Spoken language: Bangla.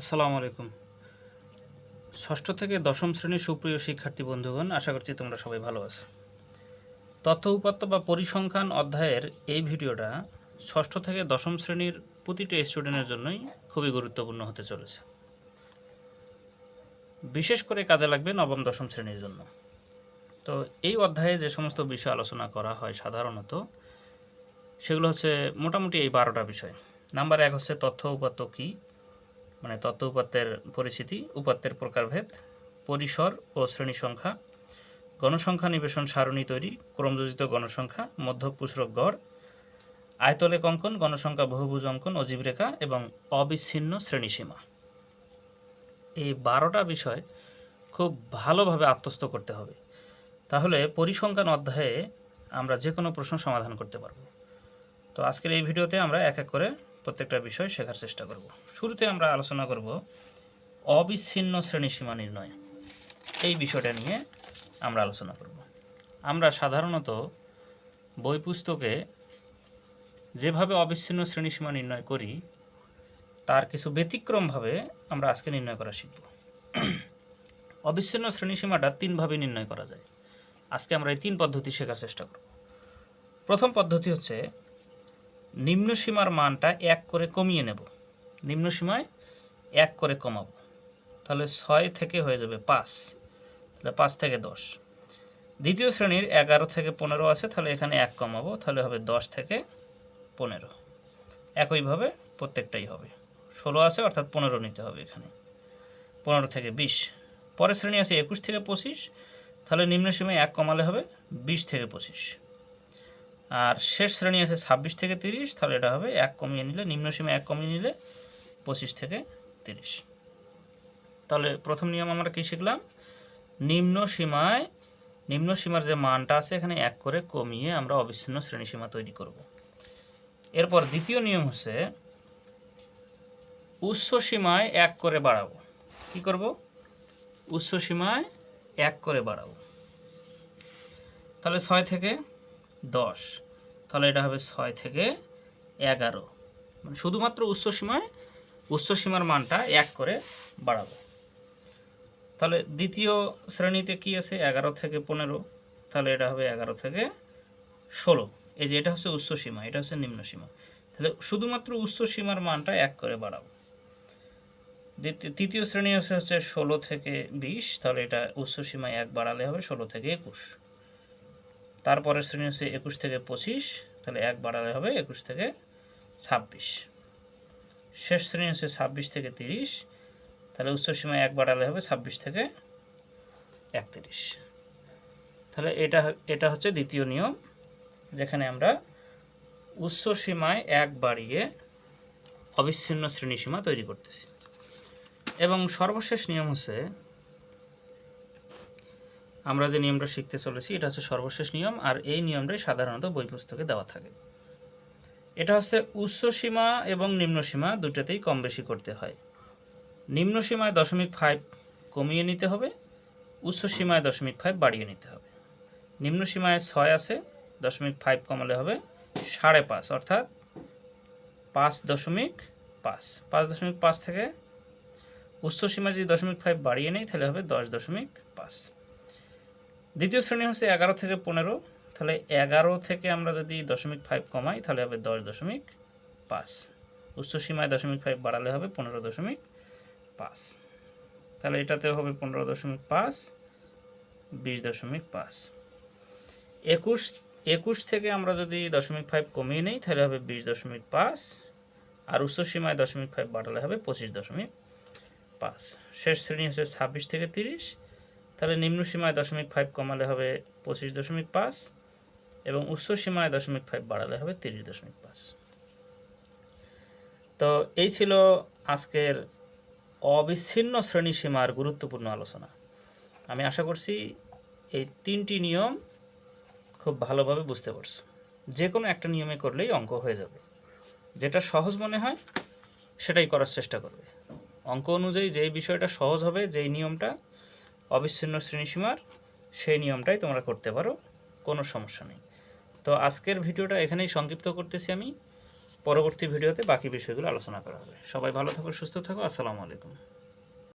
আসসালামু আলাইকুম। ষষ্ঠ থেকে দশম শ্রেণীর সুপ্রিয় শিক্ষার্থী বন্ধুগণ, আশা করছি তোমরা সবাই ভালো আছো। তথ্য উপাত্ত বা পরিসংখ্যান অধ্যায়ের এই ভিডিওটা ষষ্ঠ থেকে দশম শ্রেণীর প্রতিটি স্টুডেন্টের জন্যই খুবই গুরুত্বপূর্ণ হতে চলেছে। বিশেষ করে কাজে লাগবে নবম দশম শ্রেণীর জন্য। তো এই অধ্যায়ে যে সমস্ত বিষয় আলোচনা করা হয় সাধারণত সেগুলো হচ্ছে মোটামুটি এই 12টা বিষয়। নাম্বার 1 হচ্ছে তথ্য উপাত্ত কী, মানে তথ্য উপাত্তের পরিচিতি, উপাত্তের প্রকারভেদ, পরিসর ও শ্রেণী সংখ্যা, গণসংখ্যা নিবেশন সারণী তৈরি, ক্রমযোজিত গণসংখ্যা, মধ্যক-পুষরক গড়, আয়তলেখ অঙ্কন, গণসংখ্যা বহুভুজ অঙ্কন, অজীবরেখা এবং অবিচ্ছিন্ন শ্রেণীসীমা। এই 12টা বিষয় খুব ভালোভাবে আত্মস্থ করতে হবে, তাহলে পরিসংখ্যান অধ্যায়ে আমরা যে কোনো প্রশ্ন সমাধান করতে পারব। তো আজকের এই ভিডিওতে আমরা এক এক করে প্রত্যেকটা বিষয় শেখার চেষ্টা করব। শুরুতে আমরা আলোচনা করব অবিচ্ছিন্ন শ্রেণীসীমা নির্ণয়। এই বিষয়টা নিয়ে আমরা আলোচনা করব। আমরা সাধারণত বই পুস্তকে যেভাবে অবিচ্ছিন্ন শ্রেণীসীমা নির্ণয় করি তার কিছু ব্যতিক্রমভাবে আমরা আজকে নির্ণয় করা শিখব। অবিচ্ছিন্ন শ্রেণীসীমাটা 3ভাবে নির্ণয় করা যায়। আজকে আমরা এই 3 পদ্ধতি শেখার চেষ্টা করব। প্রথম পদ্ধতি হচ্ছে নিম্নসীমার মানটা 1 করে কমিয়ে নেব। নিম্নসীমায় 1 করে কমাবো, তাহলে 6 থেকে হয়ে যাবে 5, তাহলে 5 থেকে 10। দ্বিতীয় শ্রেণীর 11 থেকে 15 আছে, তাহলে এখানে 1 কমাবো, তাহলে হবে 10 থেকে 15। একইভাবে প্রত্যেকটাই হবে। 16 আছে অর্থাৎ 15 নিতে হবে এখানে, 15 থেকে 20। পরের শ্রেণী আছে 21 থেকে 25, তাহলে নিম্নসীমায় 1 কমালে হবে 20 থেকে 25। আর শেষ শ্রেণী আছে 26 থেকে 30, তাহলে এটা হবে 1 কমিয়ে নিলে, নিম্নসীমায় 1 কমিয়ে নিলে 25 থেকে 30। তাহলে প্রথম নিয়ম আমরা কি শিখলাম? নিম্নসীমার যে মানটা আছে এখানে 1 করে কমিয়ে আমরা অবিচ্ছিন্ন শ্রেণীসীমা তৈরি করব। এরপর দ্বিতীয় নিয়ম হচ্ছে উচ্চ সীমায় 1 করে বাড়াবো। কি করব? উচ্চ সীমায় 1 করে বাড়াবো, তাহলে 6 থেকে 10, তাহলে এটা হবে 6 থেকে 11। মানে শুধুমাত্র উচ্চ সীমার মানটা 1 করে বাড়াবো। তাহলে দ্বিতীয় শ্রেণীতে কি আছে? 11 থেকে 15, তাহলে এটা হবে 11 থেকে 16। এই যে এটা হচ্ছে উচ্চ সীমা, এটা হচ্ছে নিম্ন সীমা, তাহলে শুধুমাত্র উচ্চ সীমার মানটা 1 করে বাড়াবো। তৃতীয় শ্রেণী হচ্ছে 16 থেকে 20, তাহলে এটা উচ্চ সীমায় 1 বাড়ালে হবে 16 থেকে 21। তারপরের শ্রেণী হচ্ছে 21 থেকে 25, তাহলে 1 বাড়ালে হবে 21 থেকে 26। শেষ শ্রেণী হচ্ছে 26 থেকে 30, তাহলে উচ্চ সীমায় 1 বাড়ালে হবে 26 থেকে 31। তাহলে এটা হচ্ছে দ্বিতীয় নিয়ম, যেখানে আমরা উচ্চ সীমায় 1 বাড়িয়ে অবিচ্ছিন্ন শ্রেণীসীমা তৈরি করতেছি। এবং সর্বশেষ নিয়ম হচ্ছে, আমরা যে নিয়মটা শিখতে চলেছি এটা হচ্ছে সর্বশেষ নিয়ম, আর এই নিয়মটাই সাধারণত বই পুস্তকে দেওয়া থাকে। এটা হচ্ছে উচ্চ সীমা এবং নিম্ন সীমা দুটাতেই কম বেশি করতে হয়। নিম্ন সীমায় 0.5 কমিয়ে নিতে হবে, উচ্চ সীমায় 0.5 বাড়িয়ে নিতে হবে। নিম্ন সীমায় 6 আছে, 0.5 কমালে হবে 5.5, অর্থাৎ 5.5। 5.5 থেকে উচ্চ সীমা যদি 0.5 বাড়িয়ে নেই তাহলে হবে 10.5। দ্বিতীয় শ্রেণী হচ্ছে 11 থেকে 15, তাহলে 11 থেকে আমরা যদি 0.5 কমাই তাহলে হবে 10.5। উচ্চ সীমায় 0.5 বাড়ালে হবে 15.5, তাহলে এটাতে হবে 15.5, 20.5। 21 থেকে আমরা যদি 0.5 কমিয়ে নেই তাহলে হবে 20.5, আর উচ্চ সীমায় 0.5 বাড়ালে হবে 25.5। শেষ শ্রেণী হচ্ছে 26 থেকে 30, তাহলে নিম্ন সীমায় 0.5 কমালে হবে 25.5, এবং উচ্চ সীমায় 0.5 বাড়ালে হবে 30.5। তো এই ছিল আজকের অবিচ্ছিন্ন শ্রেণীসীমার গুরুত্বপূর্ণ আলোচনা। আমি আশা করছি এই 3টি নিয়ম খুব ভালোভাবে বুঝতে পারছো। যে কোনো একটা নিয়মে করলেই অঙ্ক হয়ে যাবে। যেটা সহজ মনে হয় সেটাই করার চেষ্টা করবে। অঙ্ক অনুযায়ী যেই বিষয়টা সহজ হবে, যেই নিয়মটা অবিচ্ছিন্ন শ্রেণীসীমার, সেই নিয়মটাই তোমরা করতে পারো, কোনো সমস্যা নেই। তো আজকের ভিডিওটা এখানেই সংক্ষিপ্ত করতেছি আমি। পরবর্তী ভিডিওতে বাকি বিষয়গুলো আলোচনা করা হবে। সবাই ভালো থাকো, সুস্থ থাকো। আসসালামু আলাইকুম।